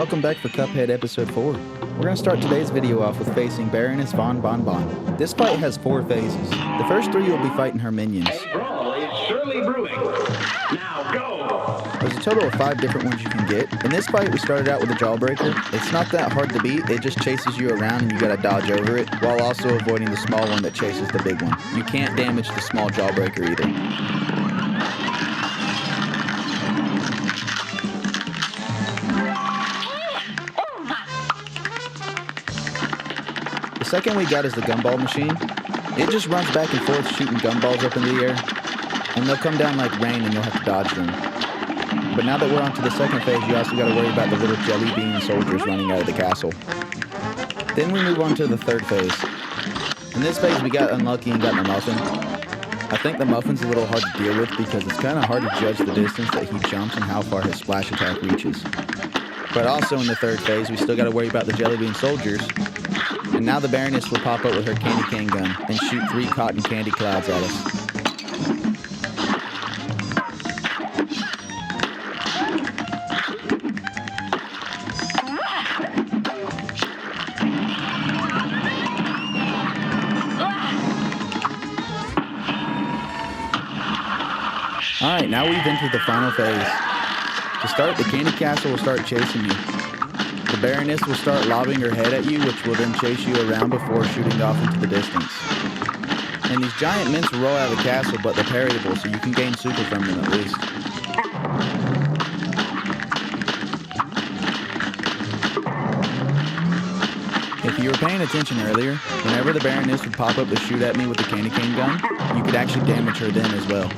welcome back for Cuphead Episode 4. We're going to start today's video off with facing Baroness Von Bon Bon. This fight has 4 phases. The first 3 will be fighting her minions. A brawl is surely brewing. Now go! There's a total of 5 different ones you can get. In this fight, we started out with a Jawbreaker. It's not that hard to beat, it just chases you around and you gotta dodge over it, while also avoiding the small one that chases the big one. You can't damage the small Jawbreaker either. The second we got is the gumball machine. It just runs back and forth shooting gumballs up in the air, and they'll come down like rain and you'll have to dodge them. But now that we're on to the second phase, you also got to worry about the little jelly bean soldiers running out of the castle. Then we move on to the third phase. In this phase we got unlucky and got the muffin. I think the muffin's a little hard to deal with because it's kind of hard to judge the distance that he jumps and how far his splash attack reaches. But also in the third phase we still got to worry about the jelly bean soldiers. And now the Baroness will pop up with her candy cane gun and shoot 3 cotton candy clouds at us. Alright, now we've entered the final phase. To start, the candy castle will start chasing you. The Baroness will start lobbing her head at you, which will then chase you around before shooting off into the distance. And these giant mints will roll out of the castle, but they're parryable, so you can gain super from them at least. If you were paying attention earlier, whenever the Baroness would pop up to shoot at me with the candy cane gun, you could actually damage her then as well.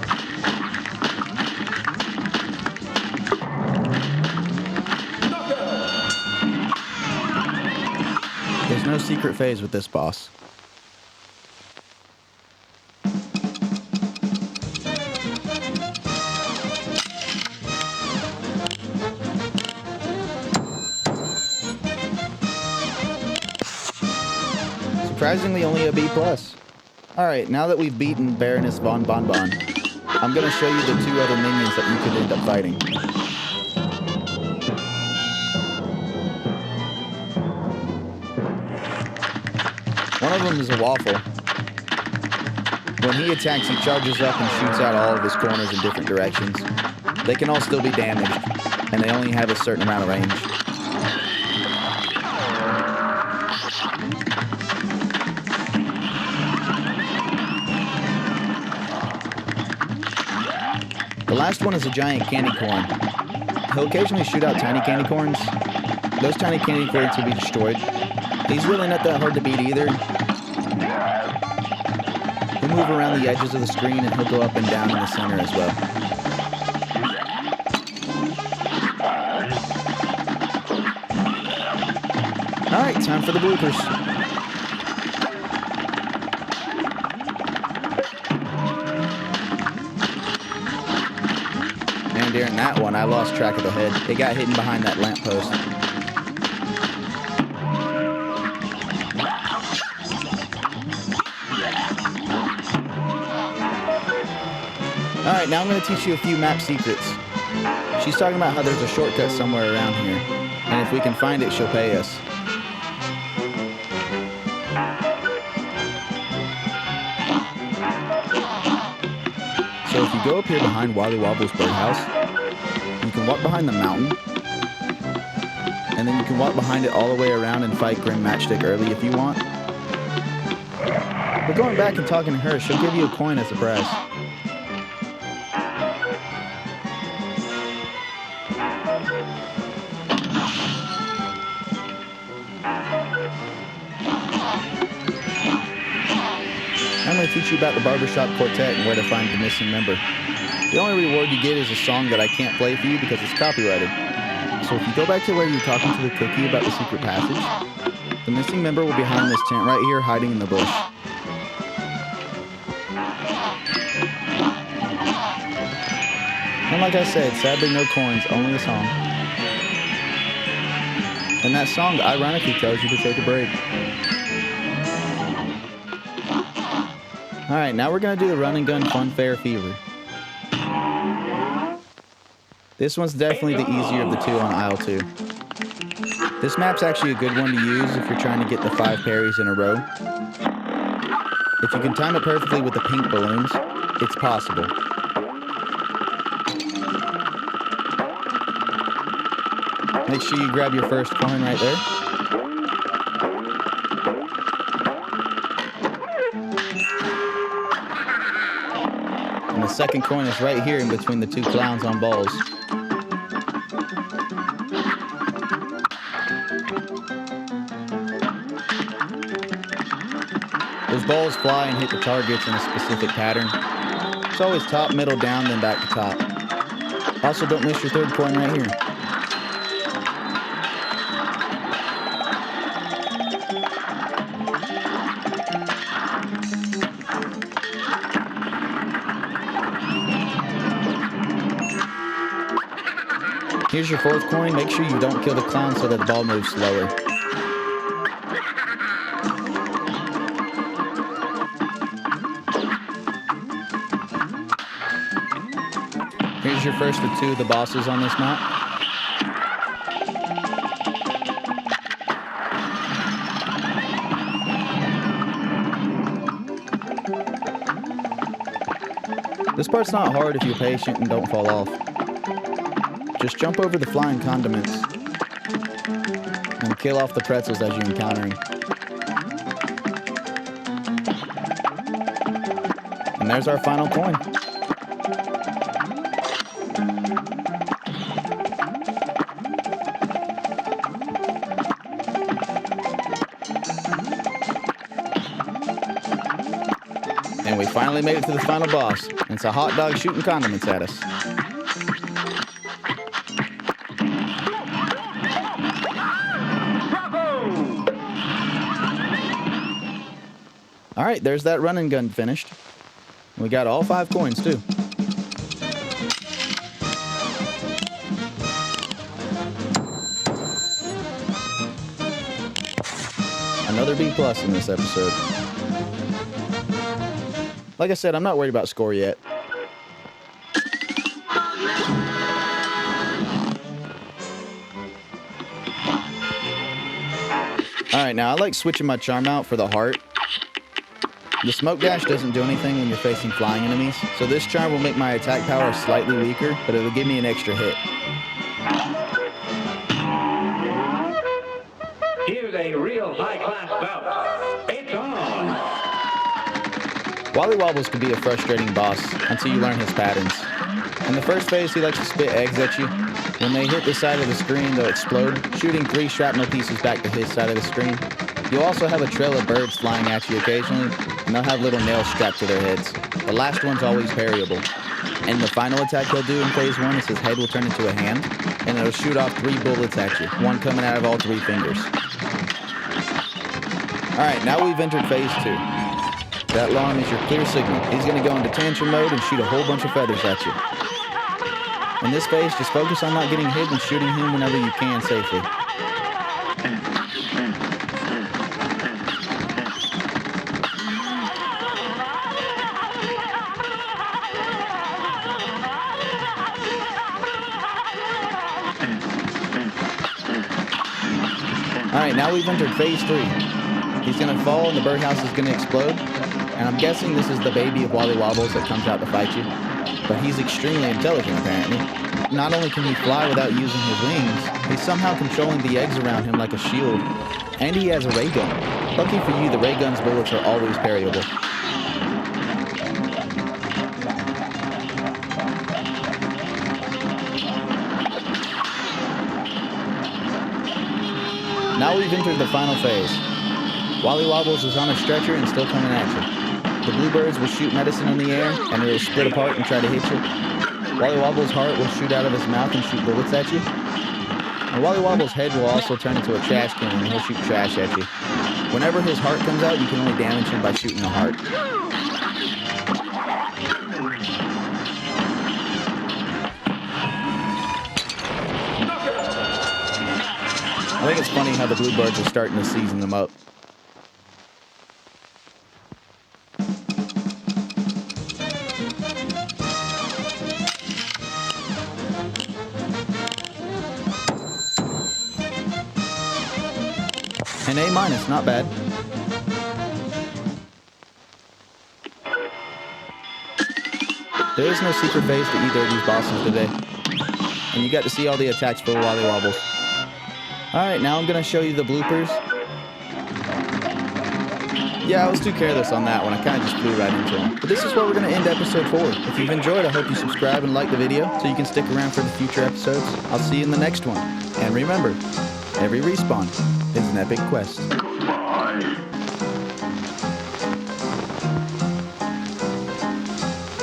There's no secret phase with this boss. Surprisingly only a B+. Alright, now that we've beaten Baroness Von Bon Bon, I'm going to show you the 2 other minions that you could end up fighting. One of them is a waffle. When he attacks, he charges up and shoots out all of his corners in different directions. They can all still be damaged, and they only have a certain amount of range. The last one is a giant candy corn. He'll occasionally shoot out tiny candy corns. Those tiny candy corns will be destroyed. He's really not that hard to beat either. He'll move around the edges of the screen and he'll go up and down in the center as well. Alright, time for the bloopers. And during that one, I lost track of the head. It got hidden behind that lamppost. Alright, now I'm going to teach you a few map secrets. She's talking about how there's a shortcut somewhere around here, and if we can find it, she'll pay us. So if you go up here behind Walley Wables' birdhouse, you can walk behind the mountain, and then you can walk behind it all the way around and fight Grim Matchstick early if you want. But going back and talking to her, she'll give you a coin as a prize. I'm going to teach you about the Barbershop Quartet and where to find the missing member. The only reward you get is a song that I can't play for you because it's copyrighted. So if you go back to where you're talking to the cookie about the secret passage, the missing member will be behind this tent right here hiding in the bush. And like I said, sadly no coins, only a song. And that song ironically tells you to take a break. Alright, now we're going to do the Run and Gun Funfair Fever. This one's definitely the easier of the 2 on aisle 2. This map's actually a good one to use if you're trying to get the 5 parries in a row. If you can time it perfectly with the pink balloons, it's possible. Make sure you grab your first coin right there. And the second coin is right here in between the 2 clowns on balls. Those balls fly and hit the targets in a specific pattern. It's always top, middle, down, then back to top. Also, don't miss your third coin right here. Here's your fourth coin. Make sure you don't kill the clown so that the ball moves slower. Here's your first of 2 of the bosses on this map. This part's not hard if you're patient and don't fall off. Just jump over the flying condiments and kill off the pretzels as you're encountering. And there's our final coin. And we finally made it to the final boss. It's a hot dog shooting condiments at us. Alright, there's that run and gun finished. We got all 5 coins too. Another B+ in this episode. Like I said, I'm not worried about score yet. Alright, now I like switching my charm out for the heart. The smoke dash doesn't do anything when you're facing flying enemies, so this charm will make my attack power slightly weaker, but it'll give me an extra hit. Here's a real high-class bout. It's on! Walley Wables can be a frustrating boss until you learn his patterns. In the first phase, he likes to spit eggs at you. When they hit the side of the screen, they'll explode, shooting 3 shrapnel pieces back to his side of the screen. You'll also have a trail of birds flying at you occasionally, and they'll have little nails strapped to their heads. The last one's always parryable. And the final attack he'll do in phase 1 is his head will turn into a hand, and it'll shoot off 3 bullets at you, one coming out of all 3 fingers. Alright, now we've entered phase 2. That alarm is your clear signal. He's going to go into tantrum mode and shoot a whole bunch of feathers at you. In this phase, just focus on not getting hit and shooting him whenever you can safely. Alright, now we've entered phase 3. He's going to fall and the birdhouse is going to explode. And I'm guessing this is the baby of Walley Wables that comes out to fight you. But he's extremely intelligent, apparently. Not only can he fly without using his wings, he's somehow controlling the eggs around him like a shield. And he has a ray gun. Lucky for you, the ray gun's bullets are always parryable. Now we've entered the final phase. Walley Wables is on a stretcher and still coming at you. The bluebirds will shoot medicine in the air, and it will split apart and try to hit you. Walley Wables' heart will shoot out of his mouth and shoot bullets at you. And Walley Wables' head will also turn into a trash can and he'll shoot trash at you. Whenever his heart comes out, you can only damage him by shooting a heart. I think it's funny how the bluebirds are starting to season them up. An A-, not bad. There is no secret phase to either of these bosses today. And you got to see all the attacks for Walley Wables. Alright, now I'm going to show you the bloopers. Yeah, I was too careless on that one. I kind of just flew right into them. But this is where we're going to end episode 4. If you've enjoyed, I hope you subscribe and like the video so you can stick around for the future episodes. I'll see you in the next one. And remember, every respawn is an epic quest. Goodbye.